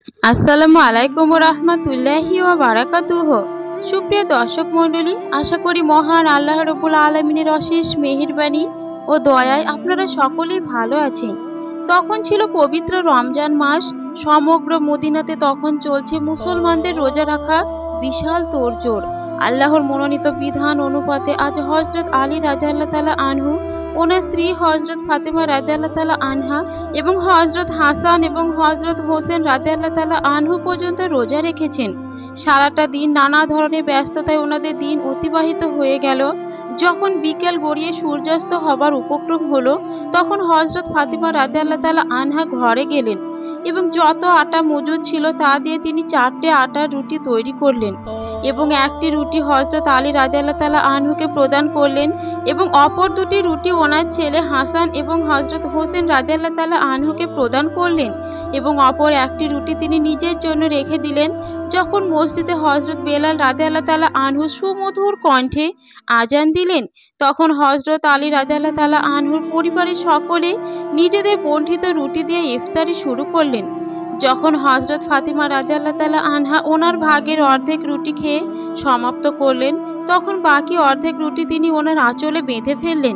আসসালামু আলাইকুম রহমতুল্লাহি ওয়া বারাকাতুহু। সুপ্রিয় দর্শক মণ্ডলী, আশা করি মহান আল্লাহ রাব্বুল আলামিনের অশেষ মেহেরবানি ও দয়ায় আপনারা সকলেই ভালো আছেন। তখন ছিল পবিত্র রমজান মাস। সমগ্র মদিনাতে তখন চলছে মুসলমানদের রোজা রাখা বিশাল তোড়জোড়। আল্লাহর মনোনীত বিধান অনুপাতে আজ হযরত আলী রাদিয়াল্লাহু তাআলা আনহু, ওনার স্ত্রী হযরত ফাতেমা রাদিয়াল্লাহু তাআলা আনহা এবং হযরত হাসান এবং হযরত হোসেন রাদিয়াল্লাহু তাআলা আনহু পর্যন্ত রোজা রেখেছেন। সারাটা দিন নানা ধরনের ব্যস্ততায় ওনাদের দিন অতিবাহিত হয়ে গেল। যখন বিকেল গড়িয়ে সূর্যাস্ত হবার উপক্রম হলো, তখন হযরত ফাতেমা রাদিয়াল্লাহু তাআলা আনহা ঘরে গেলেন এবং যত আটা মজুদ ছিল তা দিয়ে তিনি 4টে আটার রুটি তৈরি করলেন এবং একটি রুটি হযরত আলী রাদিয়াল্লাহু তাআলা আনহুকে প্রদান করলেন এবং অপর দুটি রুটি ওনার ছেলে হাসান এবং হযরত হোসেন রাদিয়াল্লাহু তাআলা আনহুকে প্রদান করলেন এবং অপর একটি রুটি তিনি নিজের জন্য রেখে দিলেন। যখন মসজিদে হযরত বেলাল রাদিয়াল্লাহু তাআলা আনহু সুমধুর কণ্ঠে আজান দিলেন, তখন হযরত আলী রাদিয়াল্লাহু তাআলা আনহুর পরিবারের সকলে নিজেদের বণ্টিত রুটি দিয়ে ইফতারি শুরু করলেন। যখন হযরত ফাতিমা রাদিয়াল্লাহু তাআলা আনহা ওনার ভাগের অর্ধেক রুটি খেয়ে সমাপ্ত করলেন, তখন বাকি অর্ধেক রুটি তিনি ওনার আঁচলে বেঁধে ফেললেন।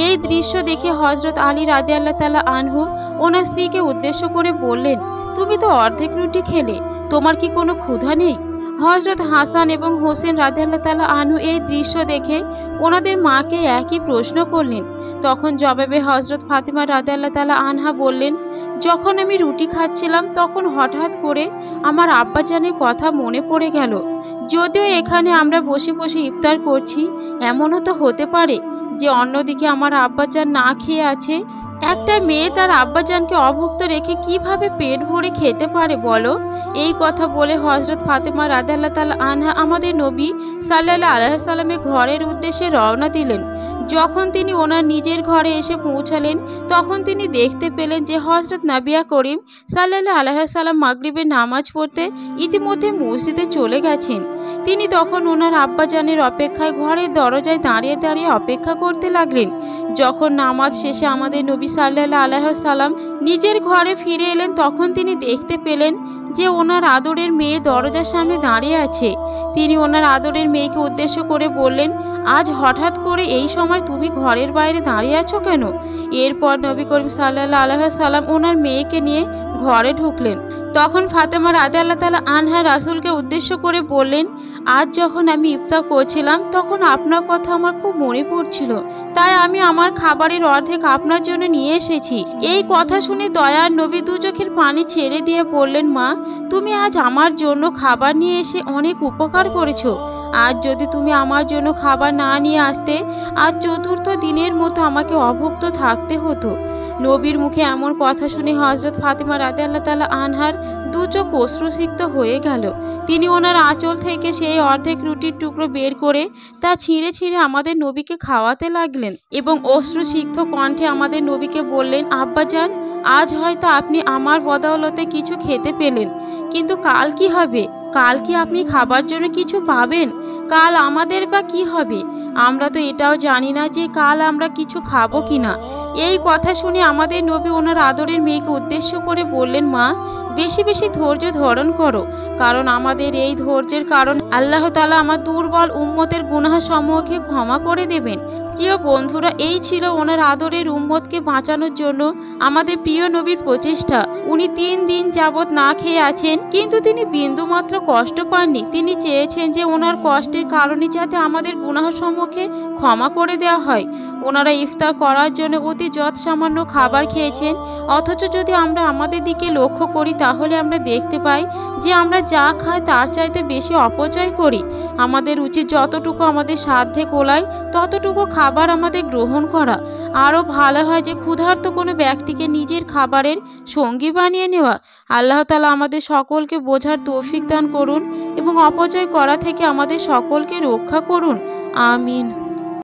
এই দৃশ্য দেখে হযরত আলী রাদিয়াল্লাহু তাআলা আনহু ওনার স্ত্রীকে উদ্দেশ্য করে বললেন, তুমি তো অর্ধেক রুটি খেলে, তোমার কি কোনো ক্ষুধা নেই? হযরত হাসান এবং হোসেন রাদিয়াল্লাহু তাআলা আনহু এই দৃশ্য দেখে ওনাদের মাকে একই প্রশ্ন করলেন। তখন জবাবে হযরত ফাতিমা রাদিয়াল্লাহু তাআলা আনহা বললেন, যখন আমি রুটি খাচ্ছিলাম তখন হঠাৎ করে আমার আব্বাজানের কথা মনে পড়ে গেল। যদিও এখানে আমরা বসে বসে ইফতার করছি, এমনও তো হতে পারে যে অন্যদিকে আমার আব্বাজান না খেয়ে আছে। একটা মেয়ে তার আব্বাজানকে অভুক্ত রেখে কিভাবে পেট ভরে খেতে পারে বলো? এই কথা বলে হযরত ফাতেমা রাদিয়াল্লাহু তাআলা আনহা আমাদের নবী সাল্লাল্লাহু আলাইহি সাল্লামের ঘরের উদ্দেশ্যে রওনা দিলেন। যখন তিনি ওনার নিজের ঘরে এসে পৌঁছালেন, তখন তিনি দেখতে পেলেন যে হযরত নবিয়া করিম সাল্লাল্লাহু আলাইহি সাল্লাম মাগরিবের নামাজ পড়তে ইতিমধ্যে মসজিদে চলে গেছেন। তিনি তখন ওনার আব্বাজানের অপেক্ষায় ঘরের দরজায় দাঁড়িয়ে দাঁড়িয়ে অপেক্ষা করতে লাগলেন। যখন নামাজ শেষে আমাদের নবী সাল্লাল্লাহু আলাইহি সাল্লাম নিজের ঘরে ফিরে এলেন, তখন তিনি দেখতে পেলেন যে ওনার আদরের মেয়ে দরজার সামনে দাঁড়িয়ে আছে। তিনি ওনার আদরের মেয়েকে উদ্দেশ্য করে বললেন, আজ হঠাৎ করে এই সময় তুমি ঘরের বাইরে দাঁড়িয়ে আছো কেন? এরপর নবী করিম সাল্লাল্লাহু আলাইহি সাল্লাম ওনার মেয়েকে নিয়ে ঘরে ঢুকলেন। তখন ফাতেমা রাদিয়াল্লাহু তাআলা আনহা রাসূলকে উদ্দেশ্য করে বললেন, আজ যখন আমি ইফতার করছিলাম তখন আপনার কথা আমার খুব মনে পড়ছিল, তাই আমি আমার খাবারের অর্ধেক আপনার জন্য নিয়ে এসেছি। এই কথা শুনে দয়ার নবী দু চোখের পানি ছেড়ে দিয়ে বললেন, মা, তুমি আজ আমার জন্য খাবার নিয়ে এসে অনেক উপকার করেছো। আজ যদি তুমি আমার জন্য খাবার না নিয়ে আসতে, আজ চতুর্থ দিনের মতো আমাকে অভুক্ত থাকতে হতো। নবীর মুখে এমন কথা শুনে হযরত ফাতিমা রাদিয়াল্লাহু তাআলা আনহার দু চোখ অশ্রুসিক্ত হয়ে গেল। তিনি ওনার আঁচল থেকে সেই অর্ধেক রুটির টুকরো বের করে তা ছিঁড়ে ছিঁড়ে আমাদের নবীকে খাওয়াতে লাগলেন এবং অশ্রুসিক্ত কণ্ঠে আমাদের নবীকে বললেন, আব্বাজান, আজ হয়তো আপনি আমার বদৌলতে কিছু খেতে পেলেন, কিন্তু কাল কি হবে? কাল কি আপনি খাবার জন্য কিছু পাবেন? কাল আমাদের বা কি হবে? আমরা তো এটাও জানি না যে কাল আমরা কিছু খাবো কিনা। এই কথা শুনে আমাদের নবী ওনার আদরের মেয়েকে উদ্দেশ্য করে বললেন, মা, বেশি বেশি ধৈর্য ধারণ করো, কারণ আমাদের এই ধৈর্যের কারণ আল্লাহ তাআলা আমার দুর্বল উম্মতের গুনাহ সমূহকে ক্ষমা করে দেবেন। প্রিয় বন্ধুরা, এই ছিল ওনার আদরের উম্মতকে বাঁচানোর জন্য আমাদের প্রিয় নবীর প্রচেষ্টা। উনি 3 দিন যাবৎ না খেয়ে আছেন, কিন্তু তিনি বিন্দুমাত্র কষ্ট পাননি। তিনি চেয়েছেন যে ওনার কষ্টের কারণে যাতে আমাদের গুনাহ সমূহকে ক্ষমা করে দেওয়া হয়। ওনারা ইফতার করার জন্য অতি যৎসামান্য খাবার খেয়েছেন, অথচ যদি আমরা আমাদের দিকে লক্ষ্য করি তাহলে আমরা দেখতে পাই যে আমরা যা খাই তার চাইতে বেশি অপচয় করি। আমাদের উচিত যতটুকু আমাদের সাধ্যে কোলায় ততটুকু খাবার আমাদের গ্রহণ করা। আরও ভালো হয় যে ক্ষুধার্ত কোনো ব্যক্তিকে নিজের খাবারের সঙ্গী বানিয়ে নেওয়া। আল্লাহ তাআলা আমাদের সকলকে বোঝার তৌফিক দান করুন এবং অপচয় করা থেকে আমাদের সকলকে রক্ষা করুন। আমিন।